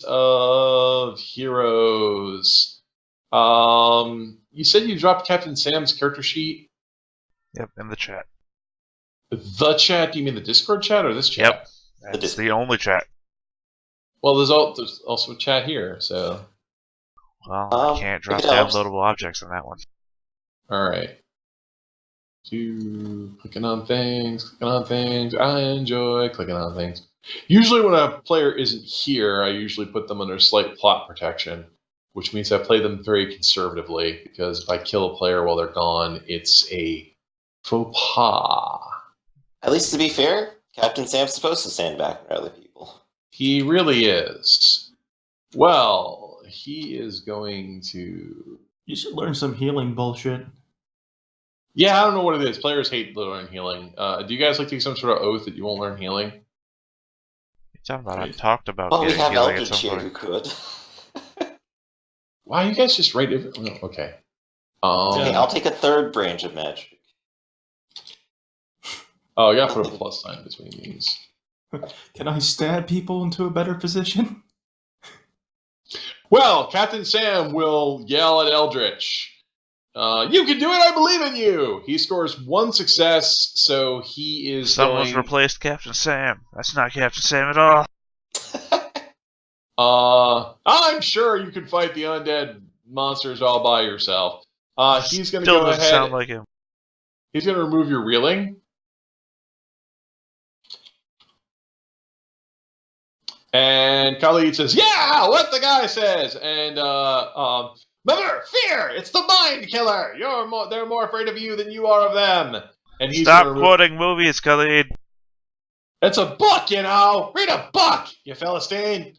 of heroes. You said you dropped Captain Sam's character sheet? Yep, in the chat. The chat? Do you mean the Discord chat or this chat? Yep, that's the only chat. Well, there's also a chat here, so... Well, I can't drop downloadable objects on that one. Alright. Clicking on things. I enjoy clicking on things. Usually when a player isn't here, I usually put them under slight plot protection, which means I play them very conservatively, because if I kill a player while they're gone, it's a faux pas. At least to be fair, Captain Sam's supposed to stand back for other people. He really is. Well, he is going to... You should learn some healing bullshit. Yeah, I don't know what it is. Players hate learning healing. Do you guys like to take some sort of oath that you won't learn healing? You're talking about I talked about well, getting we have healing at Eldritch some here point. who could. Wow, you guys just write everything. Oh, okay. Okay, I'll take a third branch of magic. Oh, you gotta put a plus sign between these. Can I stab people into a better position? Well, Captain Sam will yell at Eldritch. You can do it, I believe in you! He scores 1 success, so he is Someone's replaced Captain Sam. That's not Captain Sam at all. I'm sure you can fight the undead monsters all by yourself. He's gonna Still go doesn't ahead. sound like him. He's gonna remove your reeling. And Khalid says, yeah, what the guy says. And, remember, fear, it's the mind killer. They're more afraid of you than you are of them. And he's Stop quoting movies, Khalid. It's a book, you know. Read a book, you Philistine.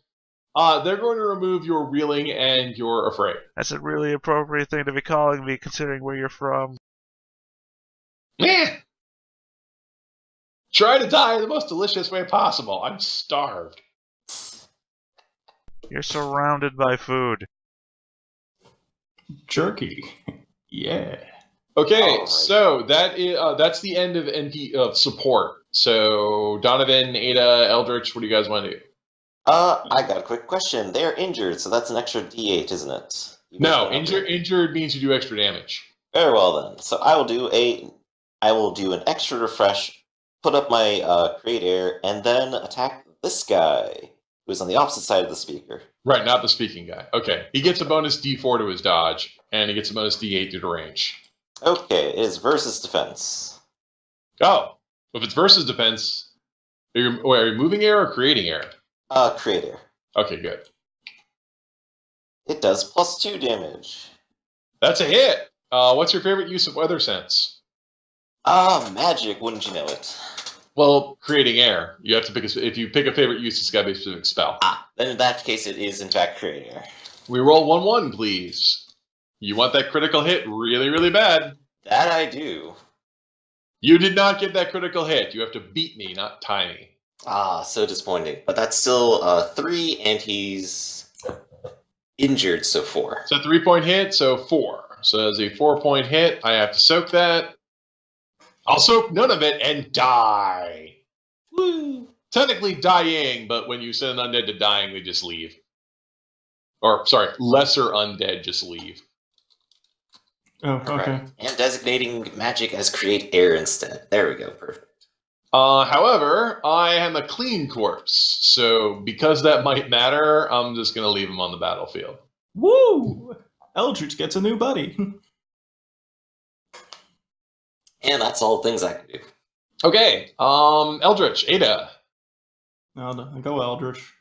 They're going to remove your reeling and you're afraid. That's a really appropriate thing to be calling me, considering where you're from. Meh. Try to die in the most delicious way possible. I'm starved. You're surrounded by food. Jerky. Yeah. Okay, so that's the end of NP of support. So Donovan, Ada, Eldritch, what do you guys want to do? I got a quick question. They're injured, so that's an extra D8, isn't it? No, injured means you do extra damage. Very well then. So I will do an extra refresh, put up my create air, and then attack this guy who's on the opposite side of the speaker. Right, not the speaking guy. Okay, he gets a bonus D4 to his dodge, and he gets a bonus D8 due to range. Okay, it is versus defense. Oh, if it's versus defense, are you moving air or creating air? Create air. Okay, good. It does +2 damage. That's a hit. What's your favorite use of weather sense? Magic, wouldn't you know it? Well, creating air. You have to pick if you pick a favorite use, it's got to be a specific spell. Then in that case, it is in fact create air. We roll 1-1, please. You want that critical hit really, really bad. That I do. You did not get that critical hit. You have to beat me, not tie me. So disappointing. But that's still 3, and he's injured, so 4. It's a 3-point hit, so 4. So as a 4-point hit, I have to soak that. I'll soak none of it and die. Woo! Technically dying, but when you send an undead to dying, they just leave. Or, sorry, lesser undead just leave. Oh, okay. Right. And designating magic as create air instead. There we go, perfect. However, I am a clean corpse, so because that might matter, I'm just going to leave him on the battlefield. Woo! Eldritch gets a new buddy. And that's all the things I can do. Okay, Eldritch, Ada. No, go Eldritch.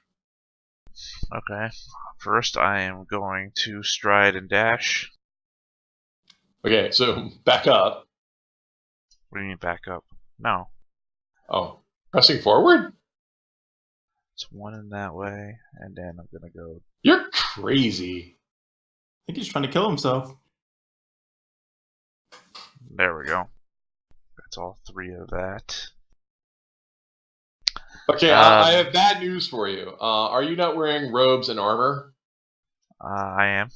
Okay. First, I am going to stride and dash. Okay, so back up. What do you mean back up? No. Oh, pressing forward? It's 1 in that way, and then I'm gonna go... You're crazy. I think he's trying to kill himself. There we go. That's all 3 of that. Okay, I have bad news for you. Are you not wearing robes and armor? I am.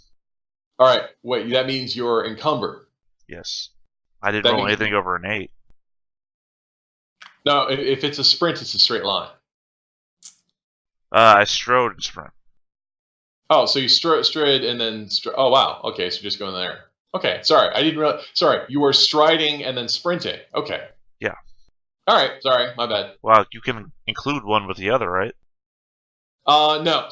Alright, wait, that means you're encumbered. Yes. I didn't roll anything over an 8. No, if it's a sprint, it's a straight line. I strode and sprint. Oh, so you stride and then... oh, wow. Okay, so just going there. Okay, sorry. I didn't realize... Sorry, you were striding and then sprinting. Okay. Yeah. All right, sorry. My bad. Well, you can include one with the other, right? No.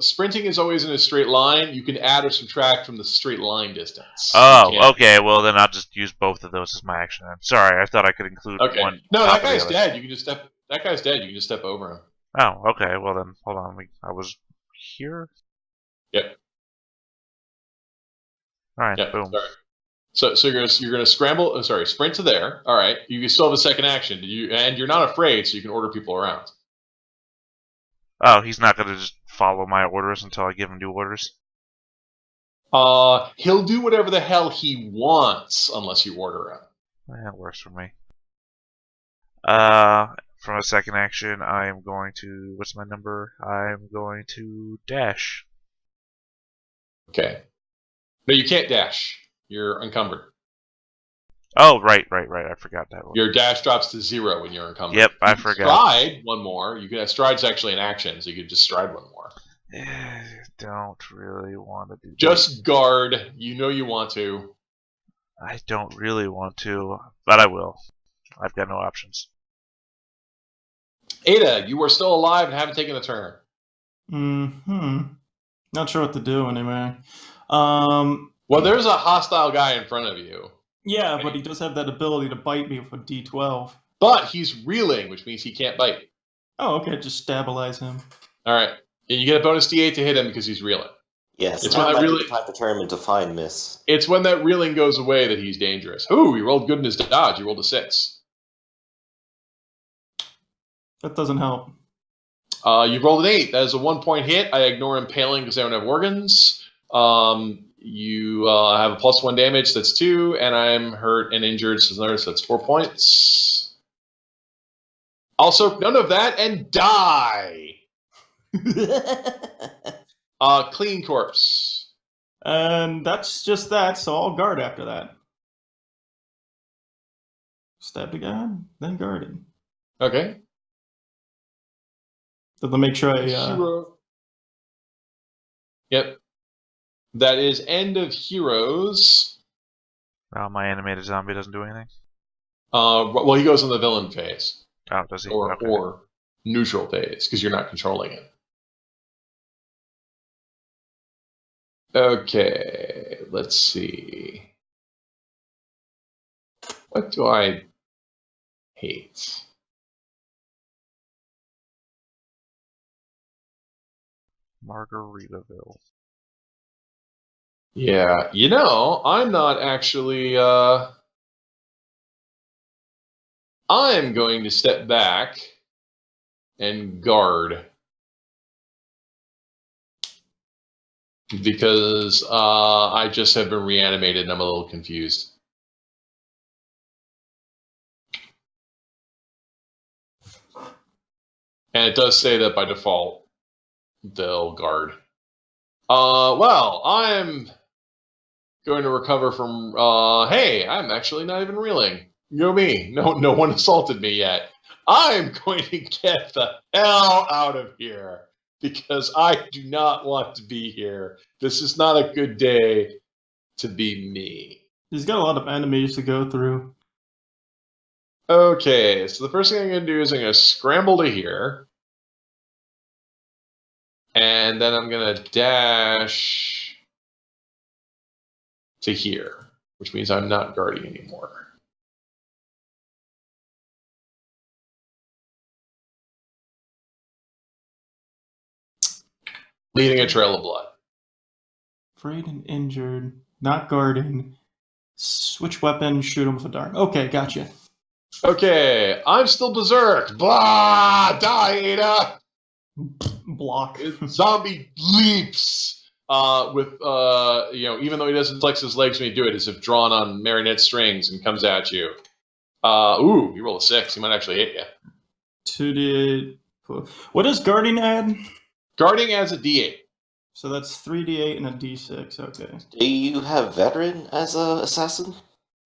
Sprinting is always in a straight line. You can add or subtract from the straight line distance. Oh, okay. Well, then I'll just use both of those as my action. Then. Sorry, I thought I could include Okay. one. No, top that of the guy's other. dead. You can just step... That guy's dead. You can just step over him. Oh, okay. Well, then, hold on. I was here? Yep. All right, Yep. boom. Sorry. So you're gonna scramble. Sprint to there. All right. You still have a second action. And you're not afraid, so you can order people around. Oh, he's not going to just follow my orders until I give him new orders? He'll do whatever the hell he wants unless you order him. That works for me. From a second action, I am going to... What's my number? I'm going to dash. Okay. No, you can't dash. You're encumbered. Oh, right. I forgot that one. Your dash drops to 0 when you're encumbered. Yep, I You can forgot. Stride one more. You can stride's actually an action, so you could just stride one more. Don't really want to do that. Just guard. You know you want to. I don't really want to, but I will. I've got no options. Ada, you are still alive and haven't taken a turn. Not sure what to do anyway. Well, there's a hostile guy in front of you. Yeah, but he does have that ability to bite me with a D12. But he's reeling, which means he can't bite. Oh, okay, just stabilize him. All right. And you get a bonus D8 to hit him because he's reeling. Yes, It's now when that might be really- the time to turn him into fine miss. It's when that reeling goes away that he's dangerous. Ooh, he rolled good in his dodge. He rolled a 6. That doesn't help. You rolled an 8. That is a 1-point hit. I ignore impaling because I don't have organs. You have a +1 damage. That's 2. And I'm hurt and injured. So that's 4 points. Also, none of that and die. Clean corpse. And that's just that, so I'll guard after that. Stabbed again, then guarded. Okay. So to make sure I... Hero. Yep. That is end of heroes. Oh, my animated zombie doesn't do anything? Well, he goes in the villain phase. Oh, does he? Or, Okay. or neutral phase, because you're not controlling it. Okay, let's see. What do I hate? Margaritaville. Yeah, I'm not actually... I'm going to step back and guard. Because I just have been reanimated and I'm a little confused. And it does say that by default, they'll guard. Well, I'm going to recover from... hey, I'm actually not even reeling. Go me. No one assaulted me yet. I'm going to get the hell out of here. Because I do not want to be here. This is not a good day to be me. He's got a lot of enemies to go through. Okay, so the first thing I'm going to do is I'm going to scramble to here. And then I'm going to dash to here, which means I'm not guarding anymore. Leaving a trail of blood. Afraid and injured, not guarding. Switch weapon, shoot him with a dart. Okay, gotcha. Okay, I'm still berserk. Blah! Die, Ada! Block. Zombie leaps with, even though he doesn't flex his legs when you do it, as if drawn on marionette strings and comes at you. Ooh, you roll a 6. He might actually hit you. 2d8. What does guarding add? Guarding as a D8. So that's 3d8 and a d6. Okay. Do you have veteran as a assassin?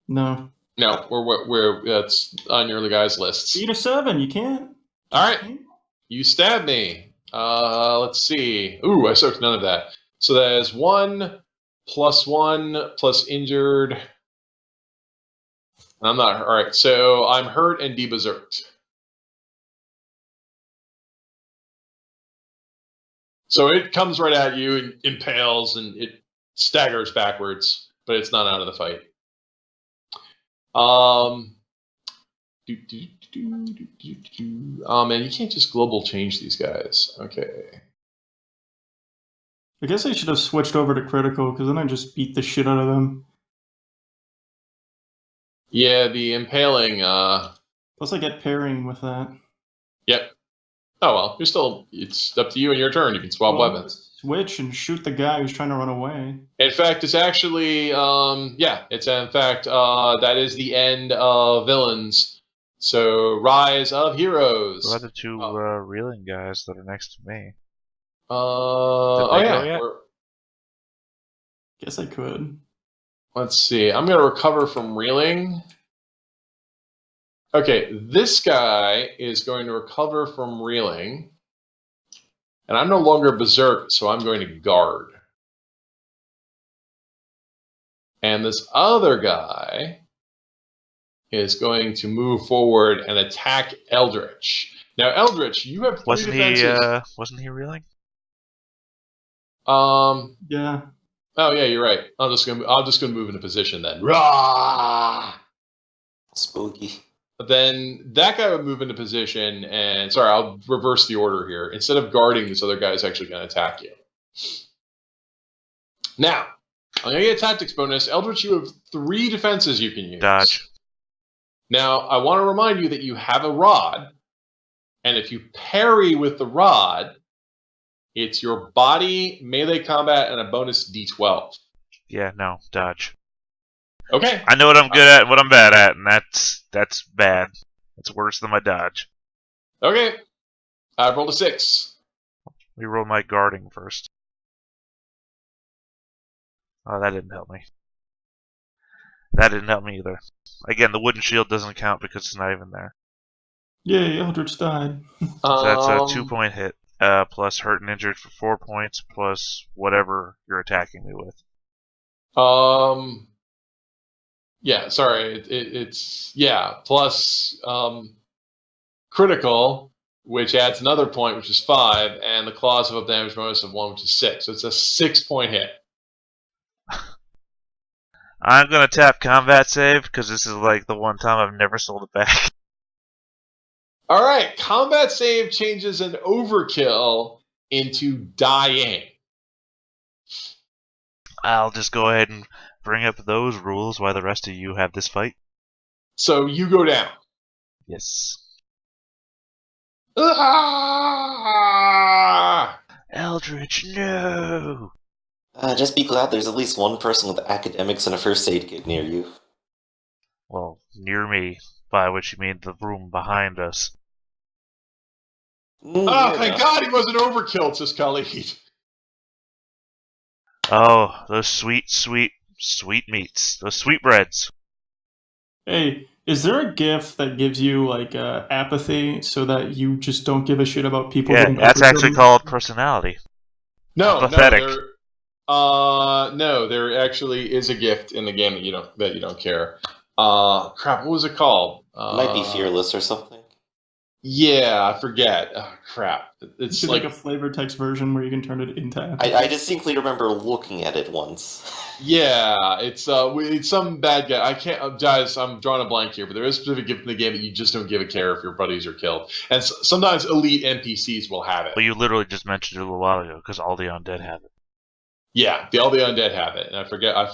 No. No, we're that's on your other guys' lists. Beat a 7. You can't. All right, you stab me. Let's see. Ooh, I soaked none of that. So that is 1+1 plus injured. And I'm not all right. So I'm hurt and deberserked. So it comes right at you and impales, and it staggers backwards, but it's not out of the fight. Oh man, you can't just global change these guys. Okay. I guess I should have switched over to critical, because then I just beat the shit out of them. Yeah, the impaling. Plus I get parrying with that. Yep. Oh well, you're still. It's up to you and your turn. You can swap weapons. Switch and shoot the guy who's trying to run away. In fact, it's actually. Yeah, it's in fact. That is the end of villains. So rise of heroes. What are the two reeling guys that are next to me? Oh yeah. Yet? Guess I could. Let's see. I'm going to recover from reeling. Okay, this guy is going to recover from reeling. And I'm no longer berserk, so I'm going to guard. And this other guy is going to move forward and attack Eldritch. Now, Eldritch, you have 3 defenses. Wasn't he reeling? Yeah. Oh yeah, you're right. I'm just gonna move into position then. Rah! Spooky. Then that guy would move into position, and sorry, I'll reverse the order here. Instead of guarding, this other guy is actually going to attack you. Now, I'm going to get a tactics bonus. Eldritch, you have 3 defenses you can use. Dodge. Now, I want to remind you that you have a rod, and if you parry with the rod, it's your body, melee combat, and a bonus d12. Yeah, no, dodge. Okay. I know what I'm good at and what I'm bad at, and that's bad. It's worse than my dodge. Okay. I rolled a 6. We roll my guarding first. Oh, that didn't help me. That didn't help me either. Again, the wooden shield doesn't count because it's not even there. Yay, Eldritch died. So that's a 2-point hit, plus hurt and injured for 4 points, plus whatever you're attacking me with. Yeah, sorry. It's plus critical, which adds another point, which is 5, and the claws of a damage bonus of 1, which is 6. So it's a 6-point hit. I'm gonna tap combat save because this is like the one time I've never sold it back. All right, combat save changes an overkill into dying. I'll just go ahead and bring up those rules while the rest of you have this fight. So you go down. Yes. Ah! Eldritch, no! Just be glad there's at least one person with academics and a first aid kit near you. Well, near me, by which you mean the room behind us. Oh, thank God he wasn't overkill, says Khalid. Oh, those sweet, sweet, sweet meats. Those sweetbreads. Hey, is there a GIF that gives you like apathy so that you just don't give a shit about people? Yeah, getting that's actually overkilled? called personality. No, Pathetic. no, there actually is a gift in the game that you don't care. Crap, what was it called? Might be fearless or something. Yeah, I forget. Oh, crap. You It's should like make a flavor text version where you can turn it into apathy. I distinctly remember looking at it once. yeah, it's some bad guy. I can't, guys. I'm drawing a blank here, but there is a specific gift in the game that you just don't give a care if your buddies are killed, and sometimes elite NPCs will have it. Well, you literally just mentioned it a little while ago because all the undead have it. Yeah, all the undead have it, and I forget. I'd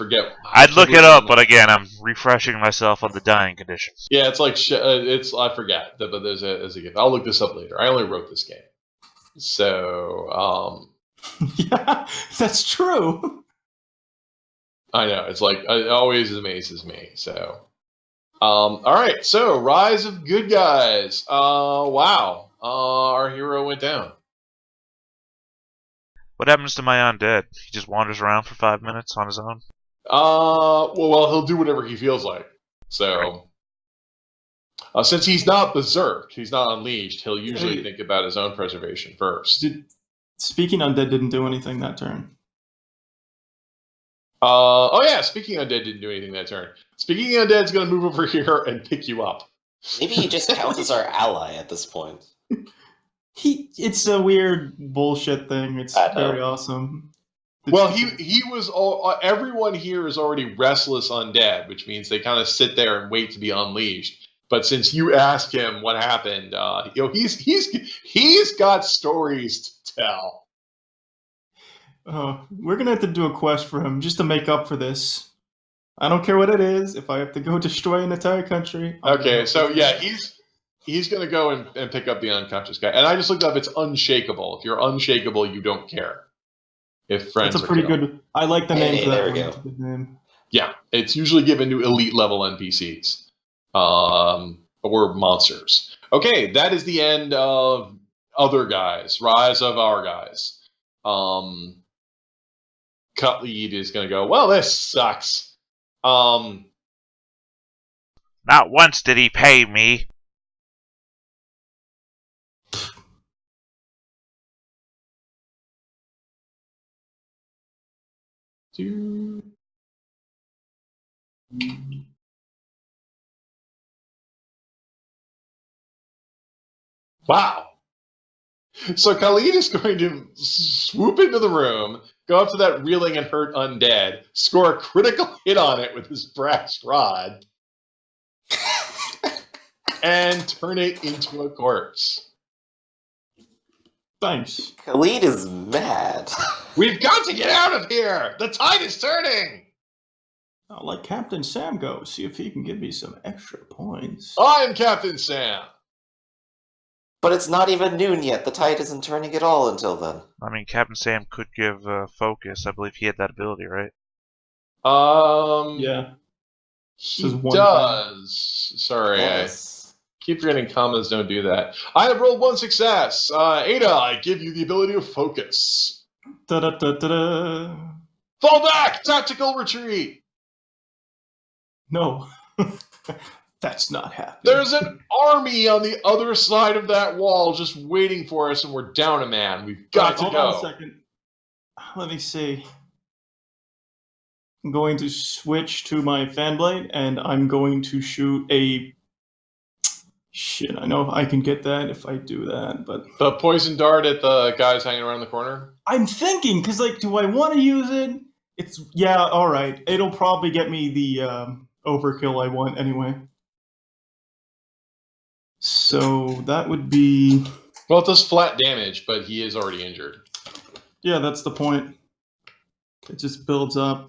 look it up, but again, I'm refreshing myself on the dying condition. Yeah, it's like I forget, but there's a gift. I'll look this up later. I only wrote this game, so Yeah, that's true. I know it's like it always amazes me. So, all right. So, Rise of Good Guys. Wow. Our hero went down. What happens to my undead? He just wanders around for 5 minutes on his own? Well, he'll do whatever he feels like. So, Since he's not berserk, he's not unleashed, he'll usually think about his own preservation first. Speaking Undead didn't do anything that turn. Oh yeah, Speaking Undead didn't do anything that turn. Speaking Undead's going to move over here and pick you up. Maybe he just counts as our ally at this point. It's a weird bullshit thing. It's very awesome. Well, he was everyone here is already restless undead, which means they kind of sit there and wait to be unleashed. But since you asked him what happened, he's got stories to tell. We're gonna have to do a quest for him just to make up for this. I don't care what it is. If I have to go destroy an entire country. Okay, so yeah, he's gonna go and pick up the unconscious guy. And I just looked up; it's unshakable. If you're unshakable, you don't care. If friends, that's a pretty good. I like the name for that. There we go. That's a good name. Yeah, it's usually given to elite level NPCs, or monsters. Okay, that is the end of other guys. Rise of our guys. Cut lead is going to go, well, this sucks. Not once did he pay me. Wow. So Khalid is going to swoop into the room, go up to that reeling and hurt undead, score a critical hit on it with his brass rod, and turn it into a corpse. Thanks. Khalid is mad. We've got to get out of here! The tide is turning! I'll let Captain Sam go, see if he can give me some extra points. I'm Captain Sam! But it's not even noon yet. The tide isn't turning at all until then. I mean, Captain Sam could give focus. I believe he had that ability, right? Yeah. He does. Sorry, Yes. I keep forgetting commas don't do that. I have rolled 1 success. Ada, I give you the ability of focus. Da-da-da-da-da. Fall back! Tactical retreat! No. That's not happening. There's an army on the other side of that wall just waiting for us, and we're down a man. We've got to hold go. on a second. Let me see. I'm going to switch to my fan blade, and I'm going to shoot a... Shit, I know I can get that if I do that, but... The poison dart at the guys hanging around the corner? I'm thinking, because, like, do I want to use it? It's... Yeah, alright. It'll probably get me the overkill I want anyway. So that would be... Well, it does flat damage, but he is already injured. Yeah, that's the point. It just builds up.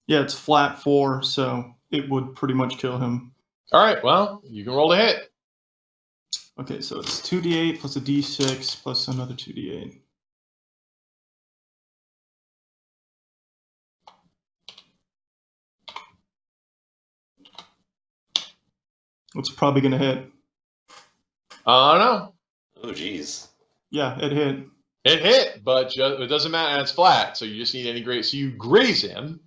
Yeah, it's flat 4, so it would pretty much kill him. Alright, well, you can roll to hit. Okay, so it's 2d8 plus a d6 plus another 2d8. It's probably going to hit. No. Oh, jeez. Yeah, it hit. It hit, but it doesn't matter. It's flat, so you just need any graze. So you graze him,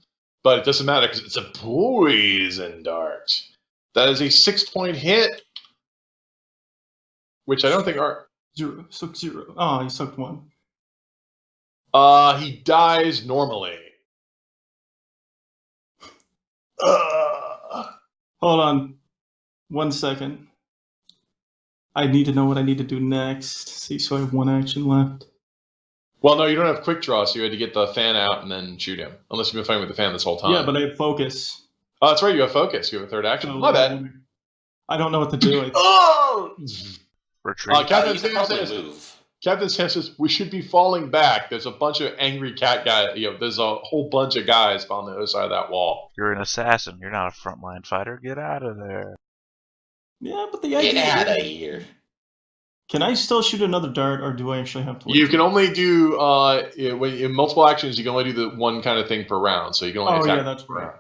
but it doesn't matter because it's a poison dart. That is a 6-point hit, which I don't think are... 0. Sucked 0. Oh, he sucked 1. He dies normally. Hold on. 1 second. I need to know what I need to do next. See, so I have 1 action left. Well, no, you don't have quick draw, so you had to get the fan out and then shoot him. Unless you've been fighting with the fan this whole time. Yeah, but I have focus. Oh, that's right, you have focus. You have a third action. So My bad. I don't know what to do. Oh! Retreat. Captain You could Sam probably says, move. Captain Sam says, we should be falling back. There's a bunch of angry cat guys. There's a whole bunch of guys on the other side of that wall. You're an assassin. You're not a frontline fighter. Get out of there. Yeah, but the idea... Get out of here. Can I still shoot another dart, or do I actually have to wait? You can only do, in multiple actions, you can only do the one kind of thing per round. So you can only attack that's per right. round.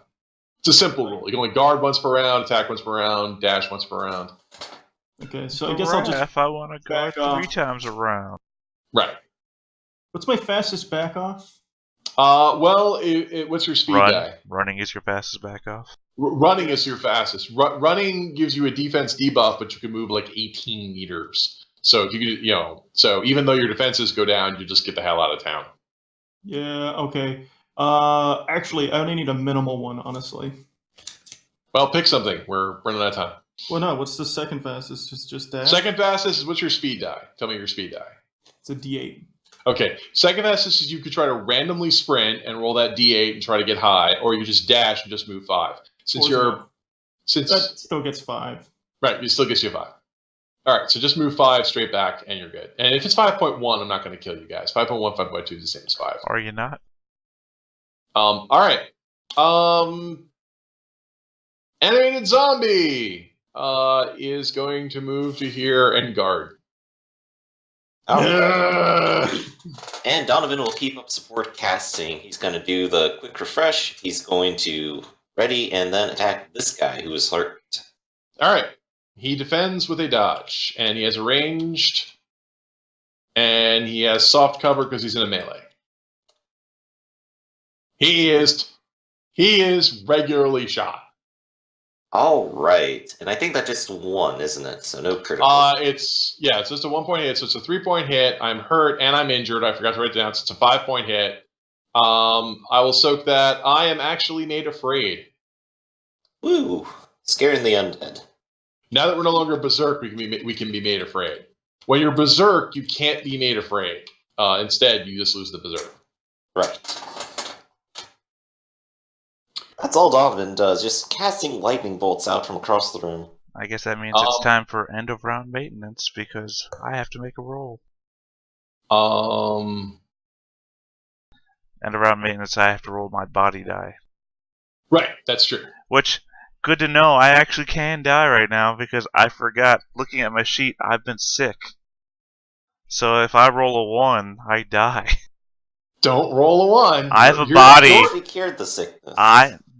It's a simple rule. You can only guard once per round, attack once per round, dash once per round. Okay, so I guess I'll just... If I want to go back off. 3 times around. Right. What's my fastest back off? Well, what's your speed die? Running is your fastest back off. Running is your fastest. Running gives you a defense debuff, but you can move like 18 meters. So if so even though your defenses go down, you just get the hell out of town. Yeah, okay. Actually, I only need a minimal one, honestly. Well, pick something. We're running out of time. Well, no, what's the second fastest? Just dash? Second fastest is what's your speed die? Tell me your speed die. It's a D8. Okay, second fastest is you could try to randomly sprint and roll that D8 and try to get high, or you just dash and just move 5. That still gets 5. Right, it still gets you 5. All right, so just move 5 straight back, and you're good. And if it's 5.1, I'm not going to kill you guys. 5.1, 5.2 is the same as 5. Are you not? All right. Animated zombie is going to move to here and guard. And Donovan will keep up support casting. He's going to do the quick refresh. He's going to ready and then attack this guy who is hurt. All right. He defends with a dodge, and he has a ranged, and he has soft cover because he's in a melee. He is regularly shot. All right, and I think that just one, isn't it? So no critical. It's just a 1-point hit. So it's a 3-point hit. I'm hurt and I'm injured. I forgot to write it down. So it's a 5-point hit. I will soak that. I am actually made afraid. Woo! Scaring the undead. Now that we're no longer berserk, we can be made afraid. When you're berserk, you can't be made afraid. Instead, you just lose the berserk. Right. That's all Donovan does, just casting lightning bolts out from across the room. I guess that means it's time for end of round maintenance because I have to make a roll. End of round maintenance, I have to roll my body die. Right, that's true. Which, good to know, I actually can die right now because I forgot. Looking at my sheet, I've been sick. So if I roll a 1, I die. Don't roll a 1. I have a body. You already cured the sickness.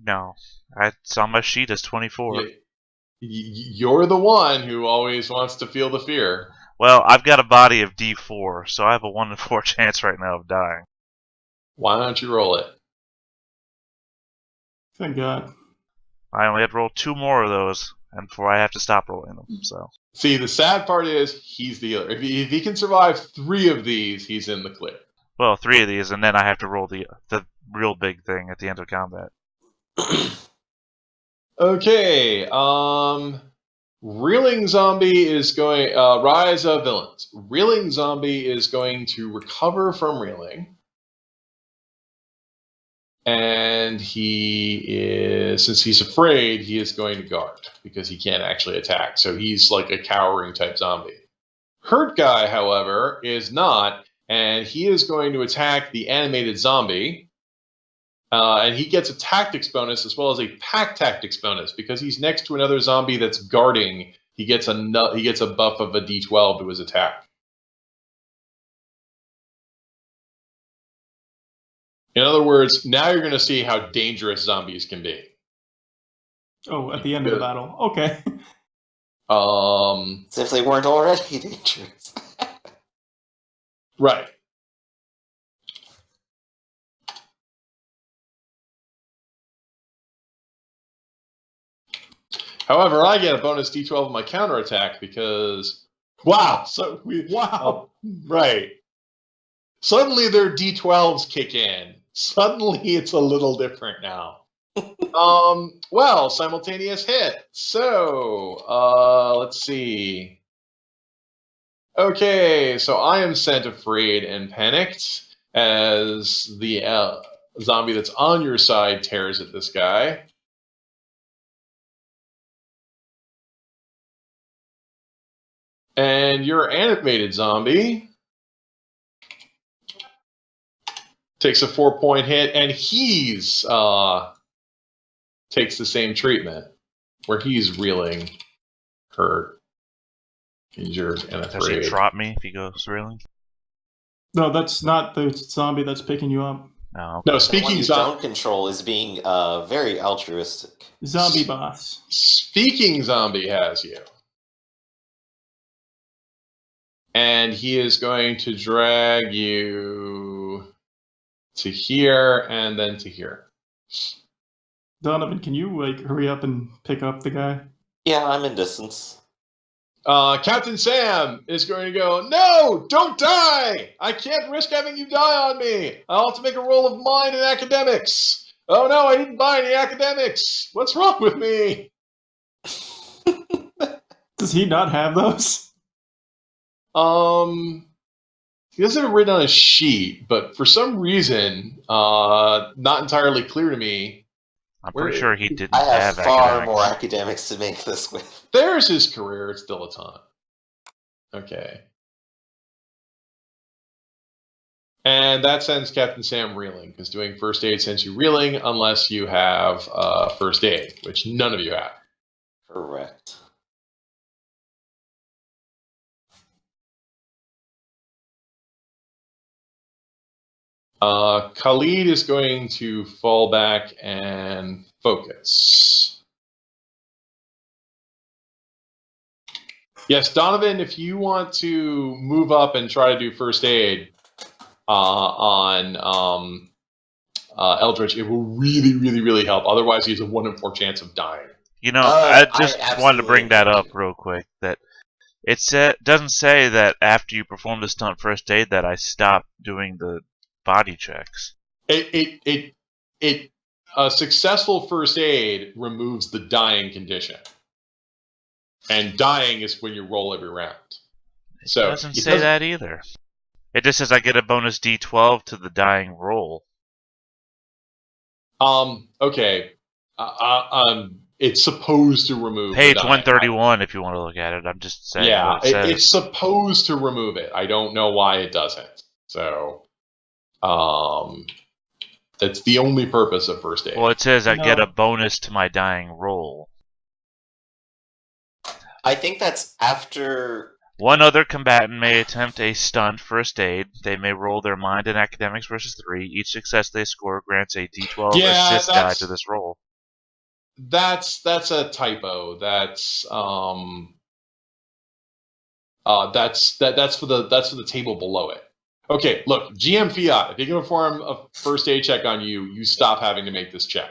No. It's on my sheet as 24. You're the one who always wants to feel the fear. Well, I've got a body of D4, so I have a 1 in 4 chance right now of dying. Why don't you roll it? Thank God. I only had to roll 2 more of those, and before I have to stop rolling them. So see, the sad part is he's the healer. If he can survive 3 of these, he's in the clear. Well, 3 of these, and then I have to roll the real big thing at the end of combat. Okay, Reeling Zombie is going... Rise of Villains. Reeling Zombie is going to recover from Reeling. And he is... Since he's afraid, he is going to guard. Because he can't actually attack. So he's like a cowering type zombie. Hurt Guy, however, is not... And he is going to attack the animated zombie. And he gets a tactics bonus as well as a pack tactics bonus because he's next to another zombie that's guarding. He gets a buff of a D12 to his attack. In other words, now you're going to see how dangerous zombies can be. Oh, at the end of the battle. Okay. As if they weren't already dangerous. Right. However, I get a bonus D12 on my counterattack because... Wow! Right. Suddenly their D12s kick in. Suddenly it's a little different now. Well, simultaneous hit. So, let's see. Okay, so I am sent afraid and panicked as the zombie that's on your side tears at this guy. And your animated zombie takes a 4-point hit, and he's takes the same treatment, where he's reeling, hurt, injured, and afraid. Does he drop me if he goes reeling? No, that's not the zombie that's picking you up. No. No, The one speaking you don't control is being very altruistic. Zombie boss. Speaking zombie has you. And he is going to drag you to here, and then to here. Donovan, can you hurry up and pick up the guy? Yeah, I'm in distance. Captain Sam is going to go, no, don't die! I can't risk having you die on me. I'll have to make a roll of mine in academics. Oh no, I didn't buy any academics. What's wrong with me? Does he not have those? He doesn't have it written on a sheet, but for some reason, not entirely clear to me. I'm pretty sure he didn't I have far academics. more academics to make this with. There's his career. It's dilettante. Okay. And that sends Captain Sam reeling, because doing first aid sends you reeling unless you have first aid, which none of you have. Correct. Khalid is going to fall back and focus. Yes, Donovan, if you want to move up and try to do first aid on Eldritch, it will really, really, really help. Otherwise, he has a 1 in 4 chance of dying. You know, I just I wanted to bring absolutely that up do. real quick. That it doesn't say that after you perform the stunt first aid that I stop doing the body checks. A successful first aid removes the dying condition. And dying is when you roll every round. It So doesn't say that either. It just says I get a bonus D12 to the dying roll. Okay. It's supposed to remove Page the dying. 131 if you want to look at it. I'm just saying Yeah, what it says. it's supposed to remove it. I don't know why it doesn't. So, that's the only purpose of first aid. Well, it says I No. get a bonus to my dying roll. I think that's after. One other combatant may attempt a stunt first aid. They may roll their mind in academics versus 3. Each success they score grants a D12 Yeah, assist die to this roll. That's a typo. That's for the table below it. Okay, look, GM Fiat, if you can perform a first aid check on you, you stop having to make this check.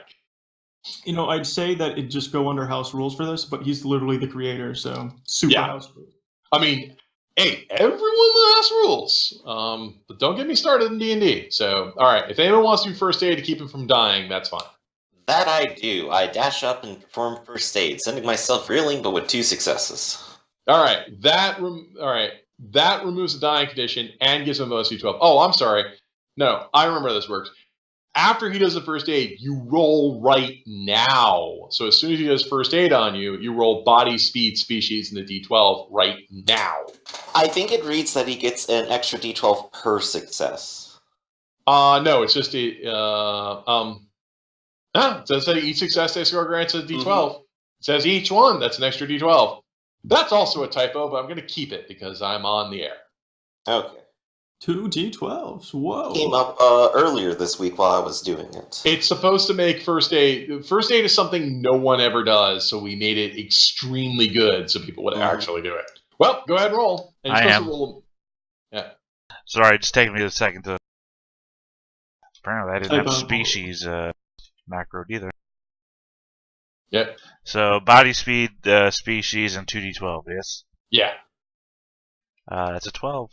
You know, I'd say that it just go under house rules for this, but he's literally the creator, so super Yeah. house rules. I mean, hey, everyone has rules. But don't get me started in D&D. So, all right, if anyone wants to do first aid to keep him from dying, that's fine. That I do. I dash up and perform first aid, sending myself reeling, but with 2 successes. All right, that removes the dying condition and gives him a bonus D12. Oh, I'm sorry. No, I remember how this works. After he does the first aid, you roll right now. So as soon as he does first aid on you, you roll body, speed, species, and the D12 right now. I think it reads that he gets an extra D12 per success. No, it's just it says that each success they score grants a D12. It says each one, that's an extra D12. That's also a typo, but I'm going to keep it because I'm on the air. Okay. 2 D12s. Whoa. Came up earlier this week while I was doing it. It's supposed to make first aid. First aid is something no one ever does, so we made it extremely good so people would actually do it. Well, go ahead and roll. And you're I supposed am. to roll. Yeah. Sorry, it's taking me a second to. Apparently, I didn't have Typo. species macro either. Yep. So body speed, species, and 2d12. Yes. Yeah. That's a 12.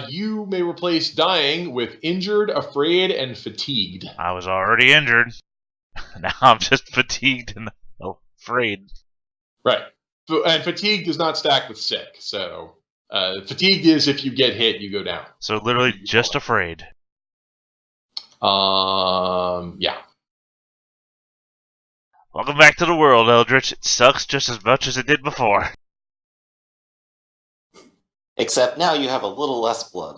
You may replace dying with injured, afraid, and fatigued. I was already injured. Now I'm just fatigued and afraid. Right. And fatigued does not stack with sick. So fatigued is if you get hit, you go down. So literally just afraid. Yeah. Welcome back to the world, Eldritch. It sucks just as much as it did before. Except now you have a little less blood.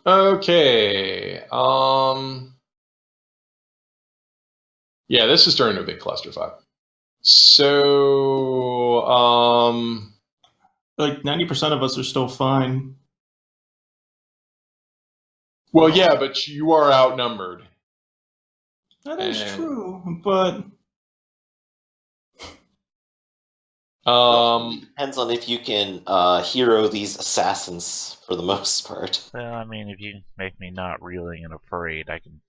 Okay. Yeah, this is turning into a big clusterfuck. So, Like 90% of us are still fine. well, yeah, but you are outnumbered. That is And- true, but Depends on if you can hero these assassins for the most part. Well, I mean, if you make me not reeling and afraid, I can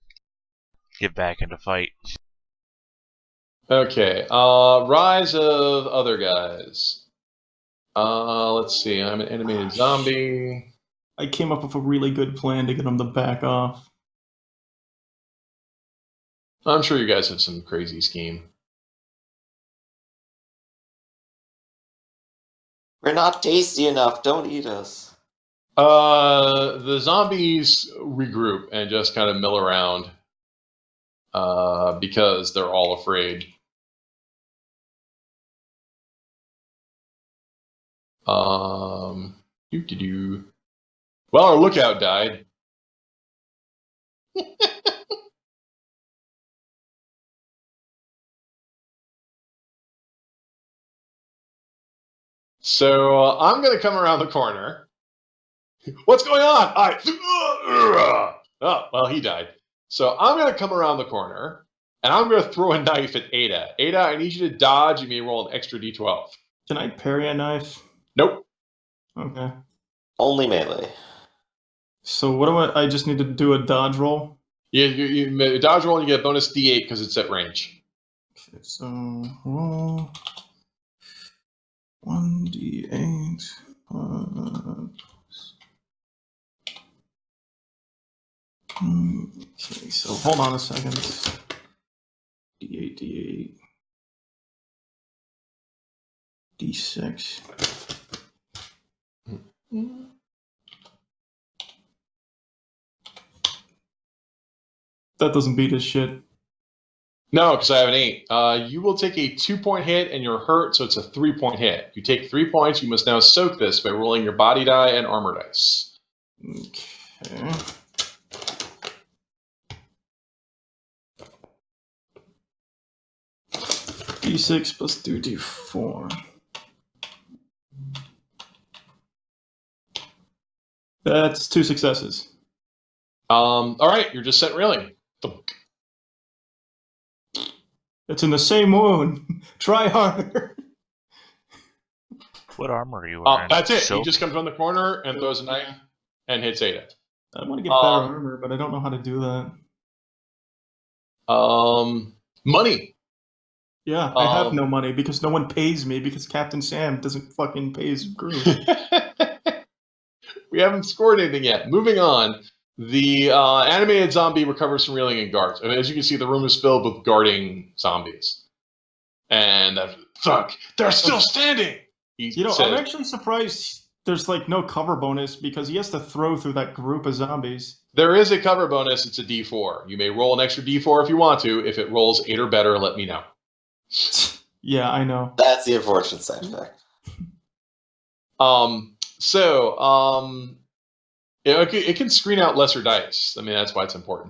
get back into fight. Okay. Rise of other guys. Let's see. I'm an animated zombie. I came up with a really good plan to get him to back off. I'm sure you guys have some crazy scheme. We're not tasty enough. Don't eat us. The zombies regroup and just kind of mill around because they're all afraid. Doo-doo-doo. Well, our lookout died. So I'm going to come around the corner. What's going on? Oh, well, he died. So I'm going to come around the corner, and I'm going to throw a knife at Ada. Ada, I need you to dodge. You may roll an extra d12. Can I parry a knife? Nope. Okay. Only melee. So what do I just need to do a dodge roll? You dodge roll and you get a bonus d8 because it's at range. Okay, so roll 1d8. Okay, so hold on a second. D8, D6. That doesn't beat his shit. No, because I have an 8. You will take a 2-point hit and you're hurt, so it's a 3-point hit. You take 3 points, you must now soak this by rolling your body die and armor dice. Okay. D6 plus 2d4. That's 2 successes. All right, you're just set reeling. Thunk. It's in the same wound. Try harder. What armor are you wearing? That's it. Silk? He just comes on the corner and throws a knife and hits Ada. I want to get better armor, but I don't know how to do that. Money. Yeah, I have no money because no one pays me because Captain Sam doesn't fucking pay his crew. We haven't scored anything yet. Moving on. The animated zombie recovers from reeling and guards. And as you can see, the room is filled with guarding zombies. And fuck, they're still standing. I'm actually surprised there's like no cover bonus because he has to throw through that group of zombies. There is a cover bonus. It's a D4. You may roll an extra D4 if you want to. If it rolls 8 or better, let me know. Yeah, I know. That's the unfortunate side effect. It can screen out lesser dice. I mean, that's why it's important.